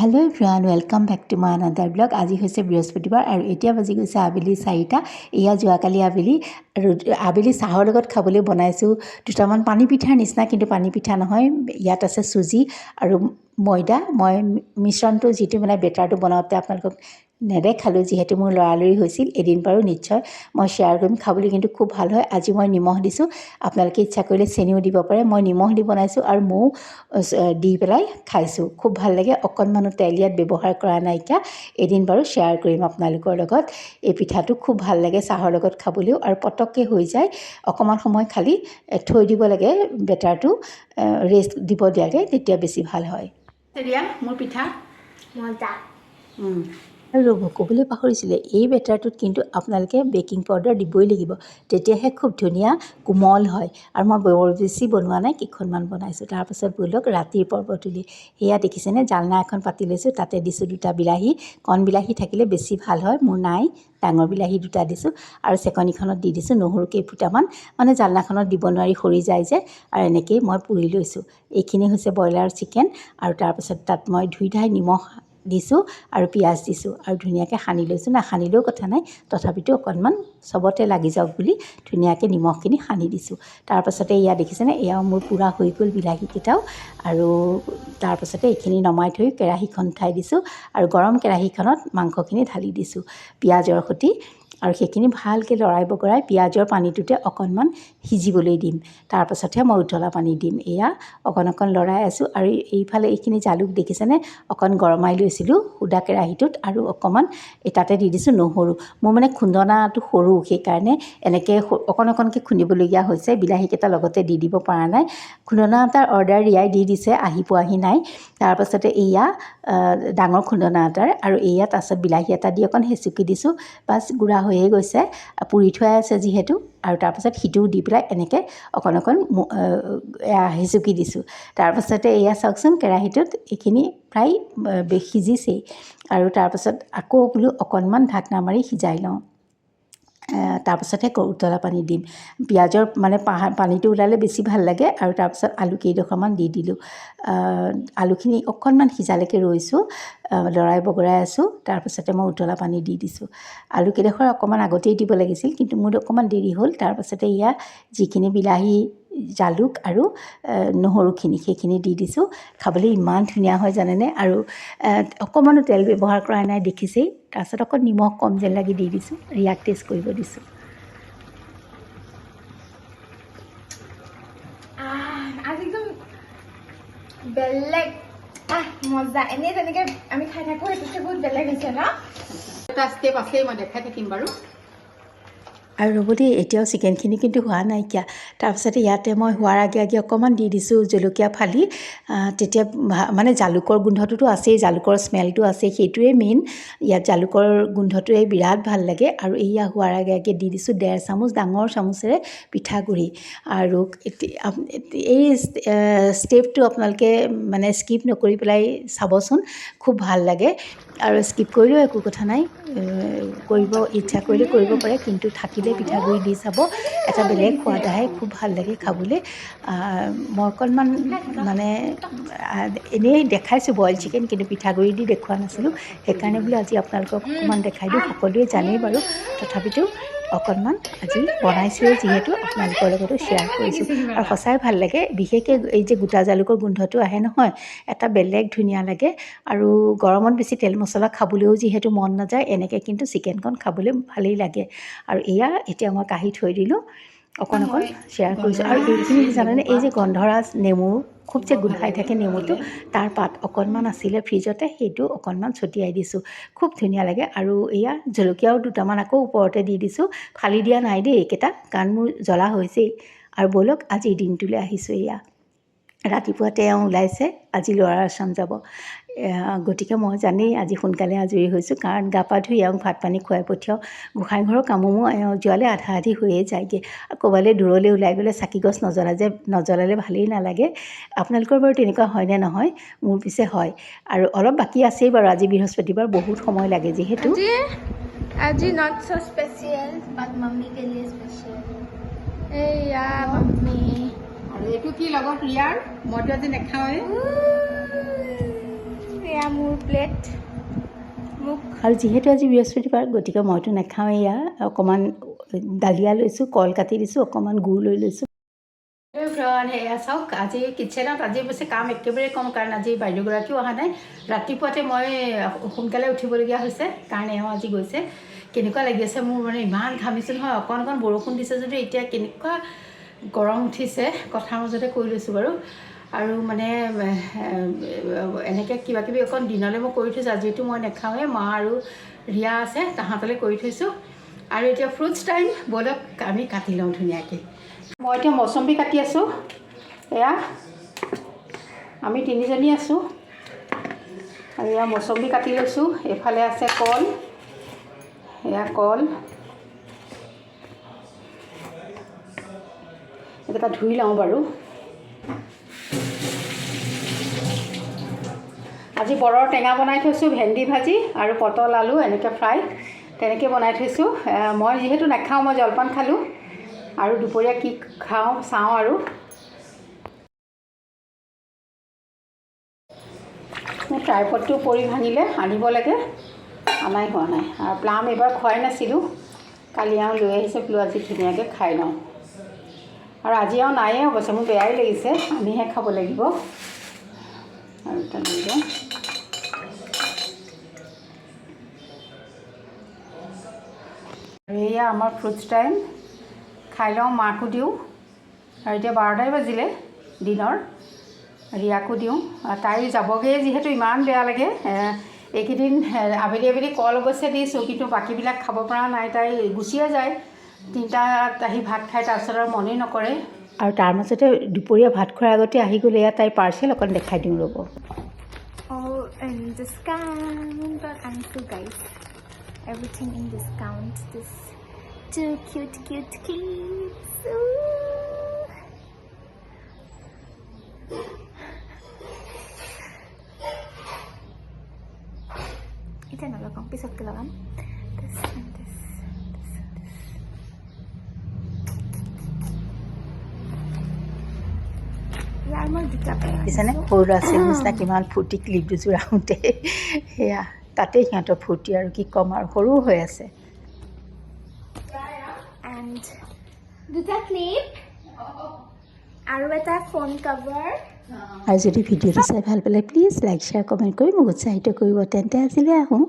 Hello everyone, welcome back to my another vlog. আজি হৈছে বৃহস্পতিবাৰ আৰু এতিয়া বাজি গৈছে আবেলি 4টা। এয়া যোৱাকালি আবেলি চাহৰ লগত খাবলৈ বনাইছো দুটামান পানী পিঠাৰ নিচিনা, কিন্তু পানী পিঠা নহয়। ইয়াত আছে সুজি আৰু ময়দা। মই মিশ্ৰণটো যিটো মানে বেটাৰটো বনাওঁতে আপোনালোকক নেদেখালোঁ, যিহেতু মোৰ লৰালৰি হৈছিল। এদিন বাৰু নিশ্চয় মই শ্বেয়াৰ কৰিম খাবলৈ, কিন্তু খুব ভাল হয়। আজি মই নিমখ দিছোঁ, আপোনালোকে ইচ্ছা কৰিলে চেনিও দিব পাৰে। মই নিমখ দি বনাইছোঁ আৰু মৌ দি পেলাই খাইছোঁ, খুব ভাল লাগে। অকণমানো তেল ইয়াত ব্যৱহাৰ কৰা নাইকিয়া। এদিন বাৰু শ্বেয়াৰ কৰিম আপোনালোকৰ লগত। এই পিঠাটো খুব ভাল লাগে চাহৰ লগত খাবলৈও আৰু পটককৈ হৈ যায়। অকণমান সময় খালি থৈ দিব লাগে, বেটাৰটো ৰেষ্ট দিব দিয়াকৈ, তেতিয়া বেছি ভাল হয়। এতিয়া মোৰ পিঠা মজা। আৰু ক'বলৈ পাহৰিছিলে, এই বেটাৰটোত কিন্তু আপোনালোকে বেকিং পাউডাৰ দিবই লাগিব, তেতিয়াহে খুব ধুনীয়া কোমল হয়। আৰু মই বৰ বেছি বনোৱা নাই, কেইখনমান বনাইছোঁ। তাৰপাছত ব'লক ৰাতিৰ পৰ্ব তুলি। সেয়া দেখিছেনে, জালনা এখন পাতি লৈছোঁ, তাতে দিছোঁ 2টা বিলাহী। কণ বিলাহী থাকিলে বেছি ভাল হয়, মোৰ নাই। ডাঙৰ বিলাহী 2টা দিছোঁ আৰু চেকনিখনত দি দিছোঁ নহৰু কেইফুটামান। মানে জালনাখনত দিব নোৱাৰি, সৰি যায় যে। আৰু এনেকৈয়ে মই পুৰি লৈছোঁ। এইখিনি হৈছে ব্ৰইলাৰ চিকেন। আৰু তাৰপাছত তাত মই ধুই ধাই নিমখ দিছোঁ আৰু পিঁয়াজ দিছোঁ আৰু ধুনীয়াকৈ সানি লৈছোঁ। নাসানিলেও কথা নাই, তথাপিতো অকণমান চবতে লাগি যাওক বুলি ধুনীয়াকৈ নিমখখিনি সানি দিছোঁ। তাৰপাছতে এয়া দেখিছেনে, এয়াও মোৰ পূৰা হৈ গ'ল বিলাহীকেইটাও। আৰু তাৰপাছতে এইখিনি নমাই থৈ কেৰাহীখন উঠাই দিছোঁ আৰু গৰম কেৰাহীখনত মাংসখিনি ঢালি দিছোঁ পিঁয়াজৰ সৈতে। আৰু সেইখিনি ভালকৈ লৰাই বগৰাই পিঁয়াজৰ পানীটোতে অকণমান সিজিবলৈ দিম। তাৰপাছতহে মই উতলা পানী দিম। এয়া অকণ লৰাই আছোঁ। আৰু এইফালে এইখিনি জালুক দেখিছেনে, অকণ গৰমাই লৈছিলোঁ সুদা কেৰাহীটোত আৰু অকণমান তাতে দি দিছোঁ নহৰু। মোৰ মানে খুন্দনাটো সৰু, সেইকাৰণে এনেকৈ অকণকৈ খুন্দিবলগীয়া হৈছে। বিলাহীকেইটা লগতে দি দিব পৰা নাই। খুন্দনা এটাৰ অৰ্ডাৰ ৰিয়াই দি দিছে, আহি পোৱাহি নাই। তাৰপাছতে এয়া ডাঙৰ খুন্দনা এটাৰ, আৰু এয়া তাৰপাছত বিলাহী এটা দি অকণ হেঁচুকি দিছোঁ। বাছ গুড়া হৈয়ে গৈছে, পুৰি থোৱাই আছে যিহেতু। আৰু তাৰপাছত সিটোও দি পেলাই এনেকৈ অকণ হেঁচুকি দিছোঁ। তাৰপাছতে এয়া চাওকচোন, কেৰাহীটোত এইখিনি প্ৰায় সিজিছেই। আৰু তাৰপাছত আকৌ বোলো অকণমান ঢাকনা মাৰি সিজাই লওঁ। তাৰপাছতহে উতলা পানী দিম। পিঁয়াজৰ মানে পানীটো ওলালে বেছি ভাল লাগে। আৰু তাৰপাছত আলু কেইডোখৰমান দি দিলোঁ। আলুখিনি অকণমান সিজালৈকে ৰৈছোঁ, লৰাই বগৰাই আছোঁ। তাৰপাছতে মই উতলা পানী দি দিছোঁ। আলু কেইডোখৰ অকণমান আগতেই দিব লাগিছিল, কিন্তু মোৰ অকণমান দেৰি হ'ল। তাৰপাছতে এয়া যিখিনি বিলাহী, জালুক আৰু নহৰুখিনি, সেইখিনি দি দিছোঁ। খাবলৈ ইমান ধুনীয়া হয় জানেনে। আৰু অকণমানো তেল ব্যৱহাৰ কৰা নাই, দেখিছেই। তাৰপাছত অকণ নিমখ কম যেন লাগি দি দিছোঁ, ৰিয়াক টেষ্ট কৰিব দিছোঁ। আজি একদম বেলেগ মজা। এনেই তেনেকৈ আমি খাই থাকোঁ, এইটোতকৈ বহুত বেলেগ হৈছে ন। এটা ষ্টেপ আছেই, মই দেখাই থাকিম বাৰু। আৰু ৰ'ব দেই, এতিয়াও চিকেনখিনি কিন্তু হোৱা নাইকিয়া। তাৰপাছতে ইয়াতে মই হোৱাৰ আগে আগে অকণমান দি দিছোঁ জলকীয়া ফালি। তেতিয়া মানে জালুকৰ গোন্ধটোতো আছেই, জালুকৰ স্মেলটো আছেই, সেইটোৱে মেইন। ইয়াত জালুকৰ গোন্ধটোৱে বিৰাট ভাল লাগে। আৰু এয়া হোৱাৰ আগে আগে দি দিছোঁ 1.5 চামুচ ডাঙৰ চামুচেৰে পিঠাগুড়ি। আৰু এই ষ্টেপটো আপোনালোকে মানে স্কিপ নকৰি পেলাই চাবচোন, খুব ভাল লাগে। আৰু স্কিপ কৰিলেও একো কথা নাই, কৰিব ইচ্ছা কৰিলে কৰিব পাৰে, কিন্তু থাকিলে পিঠাগুড়ি দি চাব, এটা বেলেগ সোৱাদ আহে, খুব ভাল লাগে খাবলৈ। মই অকণমান মানে এনেই দেখাইছোঁ বইল চিকেন, কিন্তু পিঠাগুড়ি দি দেখুওৱা নাছিলোঁ। সেইকাৰণে বোলো আজি আপোনালোকক অকণমান দেখাই দিওঁ। সকলোৱে জানেই বাৰু, তথাপিতো অকণমান আজি বনাইছোঁৱেই যিহেতু, আপোনালোকৰ লগতো শ্বেয়াৰ কৰিছোঁ। আৰু সঁচাই ভাল লাগে, বিশেষকৈ এই যে গোটা জালুকৰ গোন্ধটো আহে নহয়, এটা বেলেগ ধুনীয়া লাগে। আৰু গৰমত বেছি তেল মছলা খাবলৈও যিহেতু মন নাযায়, এনেকৈ কিন্তু চিকেনকণ খাবলৈ ভালেই লাগে। আৰু এয়া এতিয়া মই কাঢ়ি থৈ দিলোঁ, অকণ শ্বেয়াৰ কৰিছোঁ। আৰু এইখিনি জানেনে, এই যে গন্ধৰাজ নেমু খুব যে গোন্ধাই থাকে নেমুটো, তাৰ পাত অকণমান আছিলে ফ্ৰিজতে, সেইটো অকণমান ছটিয়াই দিছোঁ, খুব ধুনীয়া লাগে। আৰু এয়া জলকীয়াও 2টামান আকৌ ওপৰতে দি দিছোঁ। ফালি দিয়া নাই দেই এইকেইটা, কাৰণ মোৰ জ্বলা হৈছেই। আৰু ব'লক আজিৰ দিনটোলৈ আহিছোঁ। এয়া ৰাতিপুৱা তেওঁ ওলাইছে, আজি ল'ৰাৰ আশ্ৰম যাব। গতিকে মই জানেই আজি সোনকালে আজৰি হৈছোঁ, কাৰণ গা পা ধুই এওঁক ভাত পানী খুৱাই পঠিয়াওঁ। গোঁসাই ঘৰৰ কামো এওঁ যোৱালে আধা আধি হৈয়ে যায়গৈ। ক'ৰবালৈ দূৰলৈ ওলাই গ'লে চাকি গছ নজ্বলালে ভালেই নালাগে। আপোনালোকৰ বাৰু তেনেকুৱা হয়নে নহয়? মোৰ পিছে হয়। আৰু অলপ বাকী আছেই বাৰু, আজি বৃহস্পতিবাৰ, বহুত সময় লাগে যিহেতু। আজি not so special, but mummy কে লিয়ে স্পেচিয়েল। এয়া মাম্মি। আৰু এইটো কি লগত ইয়াৰ? মইতো আজি নাখাওঁৱে। এয়া মোৰ প্লেট মোক আৰু যিহেতু আজি বৃহস্পতিবাৰ গতিকে মইতো নাখাওঁ এয়া অকণমান ডালিয়া লৈছোঁ কল কাটি দিছোঁ অকণমান গুড় লৈ লৈছোঁ সেয়া চাওক আজি কিটচেনত আজি অৱশ্যে কাম একেবাৰে কম কাৰণ আজি বাইদেউগৰাকীও অহা নাই ৰাতিপুৱাতে মই সোনকালে উঠিবলগীয়া হৈছে কাৰণ এওঁ আজি গৈছে কেনেকুৱা লাগি আছে মোৰ মানে ইমান ঘামিছোঁ নহয় অকণ অকণ বৰষুণ দিছে যদিও এতিয়া কেনেকুৱা গৰম উঠিছে কথাৰ মাজতে কৈ লৈছোঁ বাৰু আৰু মানে এনেকৈ কিবা কিবি অকণ দিনলৈ মই কৰি থৈছোঁ আজিতো মই নাখাওঁৱে মা আৰু ৰিয়া আছে তাহাঁতলৈ কৰি থৈছোঁ আৰু এতিয়া ফ্ৰুটছ টাইম ব'লক আমি কাটি লওঁ ধুনীয়াকৈ মই এতিয়া মৌচম্বী কাটি আছোঁ এয়া আমি তিনিজনী আছোঁ আৰু এয়া মৌচম্বী কাটি লৈছোঁ এইফালে আছে কল এয়া কল এইকেইটা ধুই লওঁ বাৰু আজি বৰৰ টেঙা বনাই থৈছোঁ ভেন্দি ভাজি আৰু পটল আলু এনেকৈ ফ্ৰাই তেনেকৈ বনাই থৈছোঁ মই যিহেতু নাখাওঁ মই জলপান খালোঁ আৰু দুপৰীয়া কি খাওঁ চাওঁ আৰু ট্ৰাইপডটো পৰি ভাঙিলে আনিব লাগে আনাই হোৱা নাই আৰু প্লাম এইবাৰ খোৱাই নাছিলোঁ কালি আৰু লৈ আহিছে বোলো আজি ধুনীয়াকৈ খাই লওঁ আৰু আজি আৰু নায়েই অৱশ্যে মোৰ বেয়াই লাগিছে আমিহে খাব লাগিব আৰু তেনেকৈ আৰু এয়া আমাৰ ফ্ৰুটছ টাইম খাই লওঁ মাকো দিওঁ আৰু এতিয়া 12টাই বাজিলে দিনৰ ৰিয়াকো দিওঁ তাই যাবগৈ যিহেতু ইমান বেয়া লাগে এইকেইদিন আবেলি আবেলি কল অৱশ্যে দিছোঁ কিন্তু বাকীবিলাক খাব পৰা নাই তাই গুচিয়ে যায় 3টাত আহি ভাত খাই তাৰপিছত আৰু মনেই নকৰে আৰু তাৰ মাজতে দুপৰীয়া ভাত খোৱাৰ আগতে আহি গ'লে এয়া তাইৰ পাৰ্চেল অকণ দেখাই দিওঁ ৰ'ব all in discount but I'm so guys everything in discount this two cute clips itu nalagam pisat ko lang this and this ইয়াৰ মই দুটা পিছনে সৰু ল'ৰা ছোৱালীৰ নিচিনা কিমান ফূৰ্তি ক্লিপ দুযোৰ আহোঁতে সেয়া তাতে সিহঁতৰ ফূৰ্তি আৰু কি ক'ম আৰু সৰু হৈ আছে and দুটা ক্লিপ আৰু এটা ফোন কভাৰ আৰু যদি ভিডিঅ'টো চাই ভাল পালে প্লিজ লাইক শ্বেয়াৰ কমেণ্ট কৰি মোক উৎসাহিত কৰিব তেন্তে আজিলৈ আহোঁ